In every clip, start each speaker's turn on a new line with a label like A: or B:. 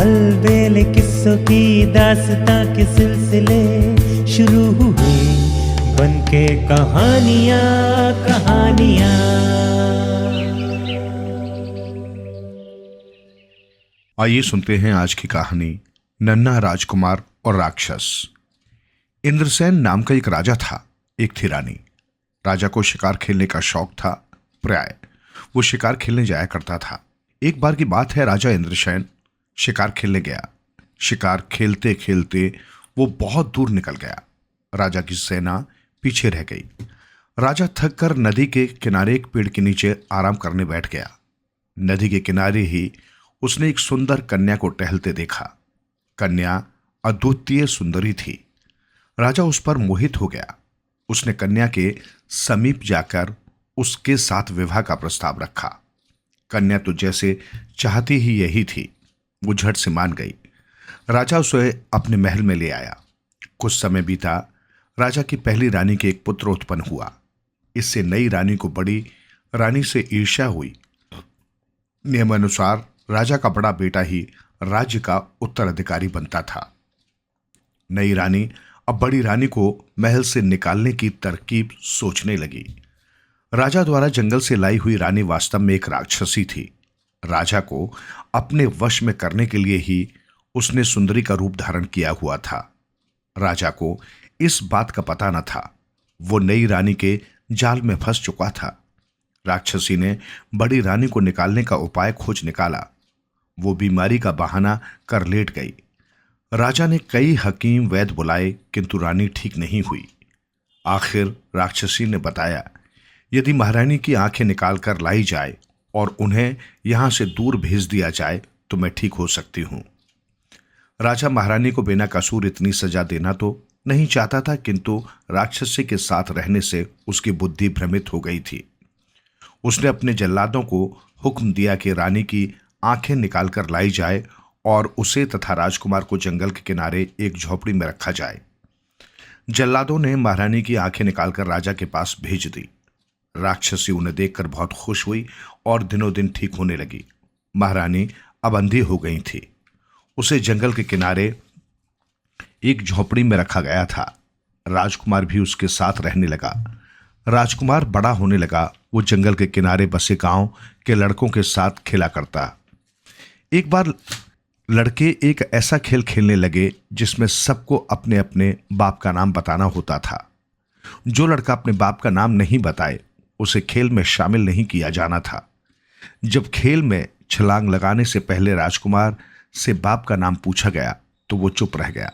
A: अलबेले किस्सों की दास्तां के सिलसिले शुरू हुए, बनके कहानियां कहानियां।
B: आइए सुनते हैं आज की कहानी नन्हा राजकुमार और राक्षस। इंद्रसेन नाम का एक राजा था। एक थी रानी। राजा को शिकार खेलने का शौक था। प्राय वो शिकार खेलने जाया करता था। एक बार की बात है, राजा इंद्रसेन शिकार खेलने गया। शिकार खेलते खेलते वो बहुत दूर निकल गया। राजा की सेना पीछे रह गई। राजा थक कर नदी के किनारे एक पेड़ के नीचे आराम करने बैठ गया। नदी के किनारे ही उसने एक सुंदर कन्या को टहलते देखा। कन्या अद्वितीय सुंदरी थी। राजा उस पर मोहित हो गया। उसने कन्या के समीप जाकर उसके साथ विवाह का प्रस्ताव रखा। कन्या तो जैसे चाहती ही यही थी। वो झट से मान गई। राजा उसे अपने महल में ले आया। कुछ समय बीता। राजा की पहली रानी के एक पुत्र उत्पन्न हुआ। इससे नई रानी को बड़ी रानी से ईर्ष्या हुई। नियमानुसार राजा का बड़ा बेटा ही राज्य का उत्तराधिकारी बनता था। नई रानी अब बड़ी रानी को महल से निकालने की तरकीब सोचने लगी। राजा द्वारा जंगल से लाई हुई रानी वास्तव में एक राक्षसी थी। राजा को अपने वश में करने के लिए ही उसने सुंदरी का रूप धारण किया हुआ था। राजा को इस बात का पता न था। वो नई रानी के जाल में फंस चुका था। राक्षसी ने बड़ी रानी को निकालने का उपाय खोज निकाला। वो बीमारी का बहाना कर लेट गई। राजा ने कई हकीम वैद्य बुलाए, किंतु रानी ठीक नहीं हुई। आखिर राक्षसी ने बताया, यदि महारानी की आंखें निकालकर लाई जाए और उन्हें यहां से दूर भेज दिया जाए तो मैं ठीक हो सकती हूं। राजा महारानी को बिना कसूर इतनी सजा देना तो नहीं चाहता था, किंतु राक्षसी के साथ रहने से उसकी बुद्धि भ्रमित हो गई थी। उसने अपने जल्लादों को हुक्म दिया कि रानी की आंखें निकालकर लाई जाए और उसे तथा राजकुमार को जंगल के किनारे एक झोपड़ी में रखा जाए। जल्लादों ने महारानी की आंखें निकालकर राजा के पास भेज दी। राक्षसी उन्हें देखकर बहुत खुश हुई और दिनों दिन ठीक होने लगी। महारानी अब अंधी हो गई थी। उसे जंगल के किनारे एक झोपड़ी में रखा गया था। राजकुमार भी उसके साथ रहने लगा। राजकुमार बड़ा होने लगा। वो जंगल के किनारे बसे गांव के लड़कों के साथ खेला करता। एक बार लड़के एक ऐसा खेल खेलने लगे जिसमें सबको अपने अपने बाप का नाम बताना होता था। जो लड़का अपने बाप का नाम नहीं बताए उसे खेल में शामिल नहीं किया जाना था। जब खेल में छलांग लगाने से पहले राजकुमार से बाप का नाम पूछा गया तो वो चुप रह गया।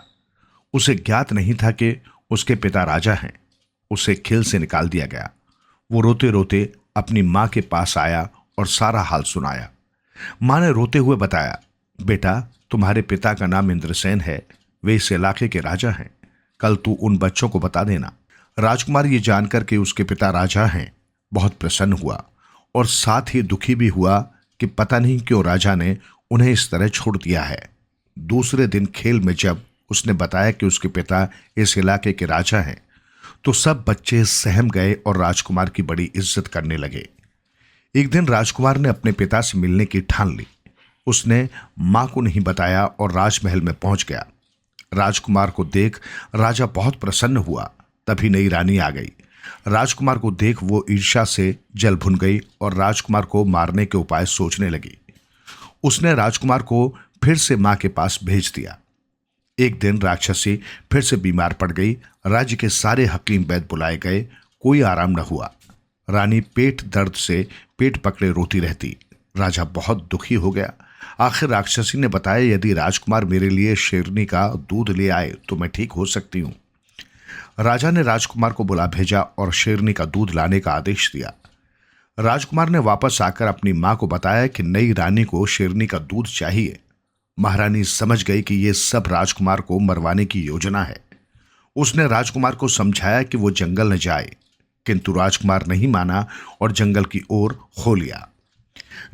B: उसे ज्ञात नहीं था कि उसके पिता राजा हैं। उसे खेल से निकाल दिया गया। वो रोते रोते अपनी मां के पास आया और सारा हाल सुनाया। मां ने रोते हुए बताया, बेटा, तुम्हारे पिता का नाम इंद्रसेन है। वे इस इलाके के राजा हैं। कल तू उन बच्चों को बता देना। राजकुमार ये जानकर कि उसके पिता राजा हैं बहुत प्रसन्न हुआ और साथ ही दुखी भी हुआ कि पता नहीं क्यों राजा ने उन्हें इस तरह छोड़ दिया है। दूसरे दिन खेल में जब उसने बताया कि उसके पिता इस इलाके के राजा हैं तो सब बच्चे सहम गए और राजकुमार की बड़ी इज्जत करने लगे। एक दिन राजकुमार ने अपने पिता से मिलने की ठान ली। उसने मां को नहीं बताया और राजमहल में पहुंच गया। राजकुमार को देख राजा बहुत प्रसन्न हुआ। तभी नई रानी आ गई। राजकुमार को देख वो ईर्ष्या से जल भुन गई और राजकुमार को मारने के उपाय सोचने लगी। उसने राजकुमार को फिर से मां के पास भेज दिया। एक दिन राक्षसी फिर से बीमार पड़ गई। राज्य के सारे हकीम वैद्य बुलाए गए, कोई आराम न हुआ। रानी पेट दर्द से पेट पकड़े रोती रहती। राजा बहुत दुखी हो गया। आखिर राक्षसी ने बताया, यदि राजकुमार मेरे लिए शेरनी का दूध ले आए तो मैं ठीक हो सकती हूं। राजा ने राजकुमार को बुला भेजा और शेरनी का दूध लाने का आदेश दिया। राजकुमार ने वापस आकर अपनी मां को बताया कि नई रानी को शेरनी का दूध चाहिए। महारानी समझ गई कि यह सब राजकुमार को मरवाने की योजना है। उसने राजकुमार को समझाया कि वो जंगल न जाए, किंतु राजकुमार नहीं माना और जंगल की ओर हो लिया।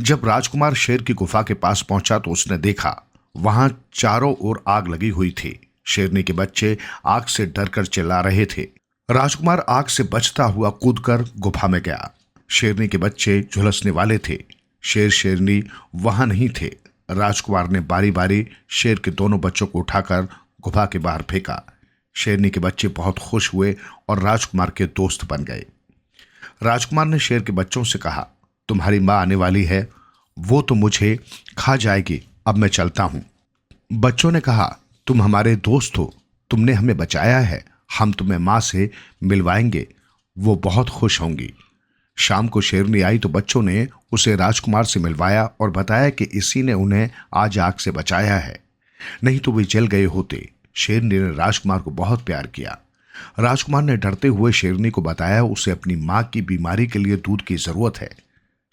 B: जब राजकुमार शेर की गुफा के पास पहुंचा तो उसने देखा वहां चारों ओर आग लगी हुई थी। शेरनी के बच्चे आग से डरकर चिल्ला रहे थे। राजकुमार आग से बचता हुआ कूदकर गुफा में गया। शेरनी के बच्चे झुलसने वाले थे। शेर शेरनी वहां नहीं थे। राजकुमार ने बारी बारी शेर के दोनों बच्चों को उठाकर गुफा के बाहर फेंका। शेरनी के बच्चे बहुत खुश हुए और राजकुमार के दोस्त बन गए। राजकुमार ने शेर के बच्चों से कहा, तुम्हारी माँ आने वाली है, वो तो मुझे खा जाएगी, अब मैं चलता हूं। बच्चों ने कहा, तुम हमारे दोस्त हो, तुमने हमें बचाया है, हम तुम्हें माँ से मिलवाएंगे, वो बहुत खुश होंगी। शाम को शेरनी आई तो बच्चों ने उसे राजकुमार से मिलवाया और बताया कि इसी ने उन्हें आज आग से बचाया है, नहीं तो वे जल गए होते। शेरनी ने राजकुमार को बहुत प्यार किया। राजकुमार ने डरते हुए शेरनी को बताया उसे अपनी माँ की बीमारी के लिए दूध की जरूरत है।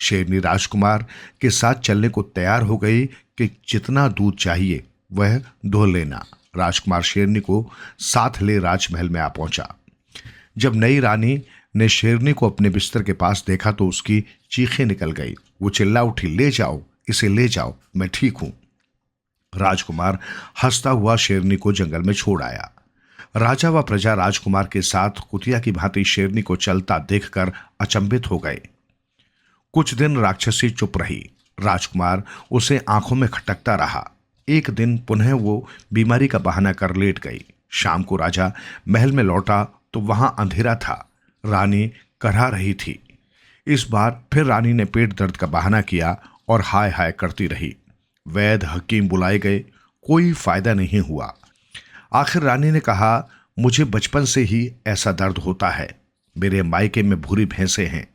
B: शेरनी राजकुमार के साथ चलने को तैयार हो गई कि जितना दूध चाहिए वह धो लेना। राजकुमार शेरनी को साथ ले राजमहल में आ पहुंचा। जब नई रानी ने शेरनी को अपने बिस्तर के पास देखा तो उसकी चीखें निकल गई। वो चिल्ला उठी, ले जाओ, इसे ले जाओ, मैं ठीक हूं। राजकुमार हंसता हुआ शेरनी को जंगल में छोड़ आया। राजा व प्रजा राजकुमार के साथ कुतिया की भांति शेरनी को चलता देखकर अचंभित हो गए। कुछ दिन राक्षसी चुप रही। राजकुमार उसे आंखों में खटकता रहा। एक दिन पुनः वो बीमारी का बहाना कर लेट गई। शाम को राजा महल में लौटा तो वहां अंधेरा था। रानी करहा रही थी। इस बार फिर रानी ने पेट दर्द का बहाना किया और हाय हाय करती रही। वैद्य हकीम बुलाए गए, कोई फायदा नहीं हुआ। आखिर रानी ने कहा, मुझे बचपन से ही ऐसा दर्द होता है। मेरे मायके में भूरी भैंसें हैं,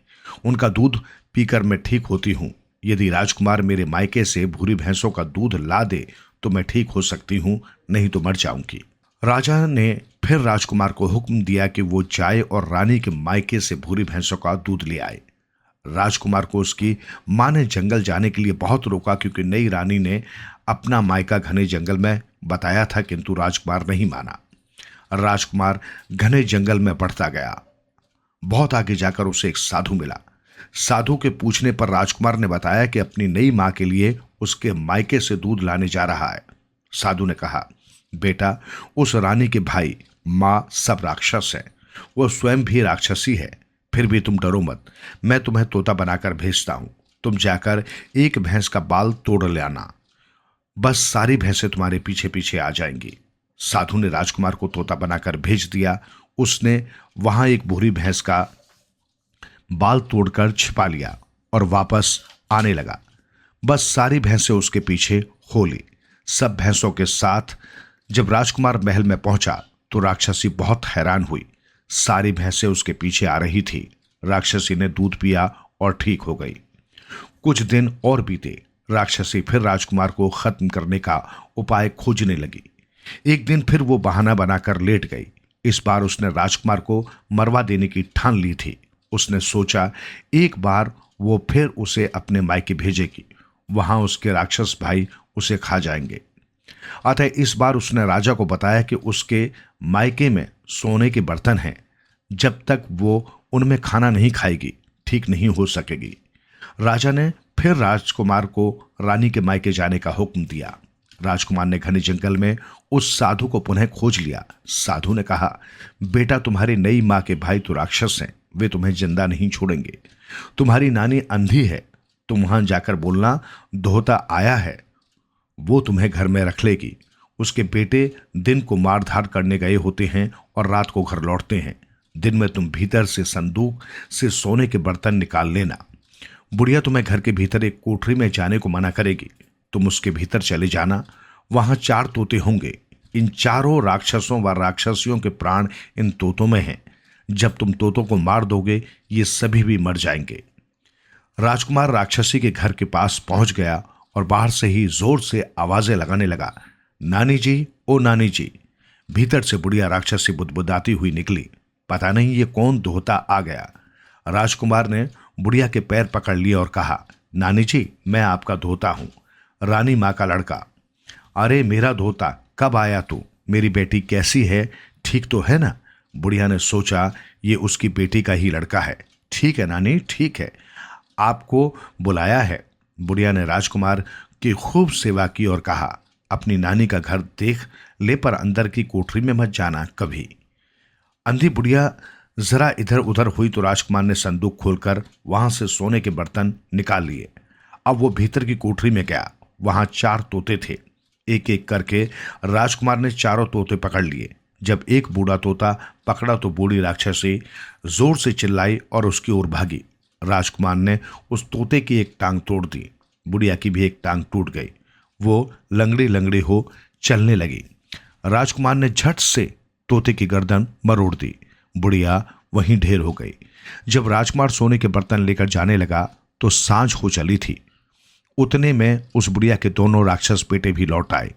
B: उनका दूध पीकर मैं ठीक होती हूं। यदि राजकुमार मेरे मायके से भूरी भैंसों का दूध ला दे तो मैं ठीक हो सकती हूं, नहीं तो मर जाऊंगी। राजा ने फिर राजकुमार को हुक्म दिया कि वो जाए और रानी के मायके से भूरी भैंसों का दूध ले आए। राजकुमार को उसकी मां ने जंगल जाने के लिए बहुत रोका, क्योंकि नई रानी ने अपना मायका घने जंगल में बताया था, किंतु राजकुमार नहीं माना। राजकुमार घने जंगल में बढ़ता गया। बहुत आगे जाकर उसे एक साधु मिला। साधु के पूछने पर राजकुमार ने बताया कि अपनी नई मां के लिए उसके मायके से दूध लाने जा रहा है। साधु ने कहा, बेटा, उस रानी के भाई मां सब राक्षस है, वो स्वयं भी राक्षसी है, फिर भी तुम डरो मत, मैं तुम्हें तोता बनाकर भेजता हूं। तुम जाकर एक भैंस का बाल तोड़ लाना, बस सारी भैंसें तुम्हारे पीछे पीछे आ जाएंगी। साधु ने राजकुमार को तोता बनाकर भेज दिया। उसने वहां एक भूरी भैंस का बाल तोड़कर छिपा लिया और वापस आने लगा। बस सारी भैंसें उसके पीछे हो ली। सब भैंसों के साथ जब राजकुमार महल में पहुंचा तो राक्षसी बहुत हैरान हुई। सारी भैंसें उसके पीछे आ रही थी। राक्षसी ने दूध पिया और ठीक हो गई। कुछ दिन और बीते। राक्षसी फिर राजकुमार को खत्म करने का उपाय खोजने लगी। एक दिन फिर वो बहाना बनाकर लेट गई। इस बार उसने राजकुमार को मरवा देने की ठान ली थी। उसने सोचा एक बार वो फिर उसे अपने मायके भेजेगी, वहां उसके राक्षस भाई उसे खा जाएंगे। अतः इस बार उसने राजा को बताया कि उसके मायके में सोने के बर्तन हैं, जब तक वो उनमें खाना नहीं खाएगी ठीक नहीं हो सकेगी। राजा ने फिर राजकुमार को रानी के मायके जाने का हुक्म दिया। राजकुमार ने घने जंगल में उस साधु को पुनः खोज लिया। साधु ने कहा, बेटा, तुम्हारी नई माँ के भाई तो राक्षस हैं, वे तुम्हें जिंदा नहीं छोड़ेंगे। तुम्हारी नानी अंधी है, तुम वहां जाकर बोलना धोता आया है, वो तुम्हें घर में रख लेगी। उसके बेटे दिन को मारधाड़ करने गए होते हैं और रात को घर लौटते हैं। दिन में तुम भीतर से संदूक से सोने के बर्तन निकाल लेना। बुढ़िया तुम्हें घर के भीतर एक कोठरी में जाने को मना करेगी, तुम उसके भीतर चले जाना। वहां 4 तोते होंगे। इन चारों राक्षसों व राक्षसियों के प्राण इन तोतों में हैं। जब तुम तोतों को मार दोगे ये सभी भी मर जाएंगे। राजकुमार राक्षसी के घर के पास पहुंच गया और बाहर से ही जोर से आवाजें लगाने लगा, नानी जी, ओ नानी जी। भीतर से बुढ़िया राक्षसी बुदबुदाती हुई निकली। पता नहीं ये कौन धोता आ गया। राजकुमार ने बुढ़िया के पैर पकड़ लिए और कहा, नानी जी, मैं आपका धोता हूं, रानी माँ का लड़का। अरे मेरा धोता, कब आया तू? मेरी बेटी कैसी है, ठीक तो है ना? बुढ़िया ने सोचा ये उसकी बेटी का ही लड़का है। ठीक है नानी, ठीक है, आपको बुलाया है। बुढ़िया ने राजकुमार की खूब सेवा की और कहा, अपनी नानी का घर देख ले, पर अंदर की कोठरी में मत जाना कभी। अंधी बुढ़िया जरा इधर उधर हुई तो राजकुमार ने संदूक खोलकर वहां से सोने के बर्तन निकाल लिए। अब वो भीतर की कोठरी में गया। वहां 4 तोते थे। एक एक करके राजकुमार ने चारों तोते पकड़ लिए। जब एक बूढ़ा तोता पकड़ा तो बूढ़ी राक्षसी जोर से चिल्लाई और उसकी ओर भागी। राजकुमार ने उस तोते की एक टांग तोड़ दी। बुढ़िया की भी एक टांग टूट गई। वो लंगड़ी लंगड़ी हो चलने लगी। राजकुमार ने झट से तोते की गर्दन मरोड़ दी। बुढ़िया वहीं ढेर हो गई। जब राजकुमार सोने के बर्तन लेकर जाने लगा तो सांझ हो चली थी। उतने में उस बुढ़िया के दोनों राक्षस बेटे भी लौट आए।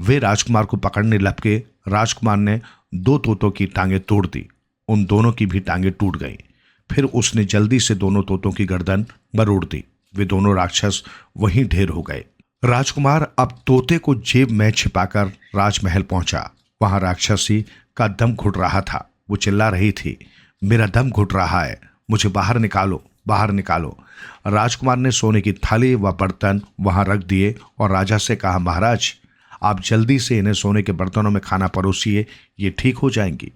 B: वे राजकुमार को पकड़ने लपके। राजकुमार ने 2 तोतों की टांगें तोड़ दी। उन दोनों की भी टांगें टूट गईं। फिर उसने जल्दी से दोनों तोतों की गर्दन मरोड़ दी। वे दोनों राक्षस वहीं ढेर हो गए। राजकुमार अब तोते को जेब में छिपाकर राजमहल पहुंचा। वहां राक्षसी का दम घुट रहा था। वो चिल्ला रही थी, मेरा दम घुट रहा है, मुझे बाहर निकालो, बाहर निकालो। राजकुमार ने सोने की थाली व बर्तन वहां रख दिए और राजा से कहा, महाराज आप जल्दी से इन्हें सोने के बर्तनों में खाना परोसिए, ये ठीक हो जाएंगी।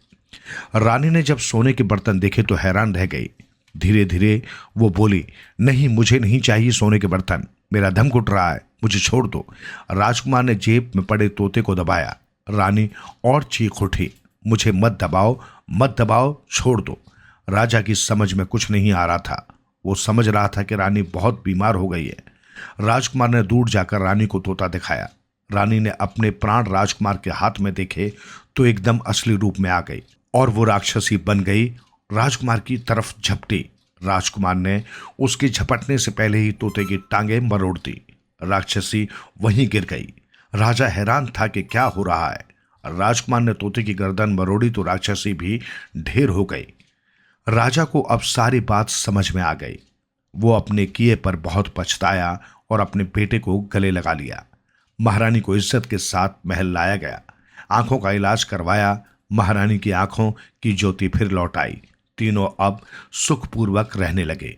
B: रानी ने जब सोने के बर्तन देखे तो हैरान रह गई। धीरे धीरे वो बोली, नहीं मुझे नहीं चाहिए सोने के बर्तन, मेरा दम घुट रहा है, मुझे छोड़ दो। राजकुमार ने जेब में पड़े तोते को दबाया। रानी और चीख उठी, मुझे मत दबाओ, मत दबाओ, छोड़ दो। राजा की समझ में कुछ नहीं आ रहा था। वो समझ रहा था कि रानी बहुत बीमार हो गई है। राजकुमार ने दूर जाकर रानी को तोता दिखाया। रानी ने अपने प्राण राजकुमार के हाथ में देखे तो एकदम असली रूप में आ गई और वो राक्षसी बन गई। राजकुमार की तरफ झपटी। राजकुमार ने उसके झपटने से पहले ही तोते की टांगें मरोड़ दी। राक्षसी वहीं गिर गई। राजा हैरान था कि क्या हो रहा है। राजकुमार ने तोते की गर्दन मरोड़ी तो राक्षसी भी ढेर हो गई। राजा को अब सारी बात समझ में आ गई। वो अपने किए पर बहुत पछताया और अपने बेटे को गले लगा लिया। महारानी को इज्जत के साथ महल लाया गया। आंखों का इलाज करवाया। महारानी की आंखों की ज्योति फिर लौट आई। तीनों अब सुखपूर्वक रहने लगे।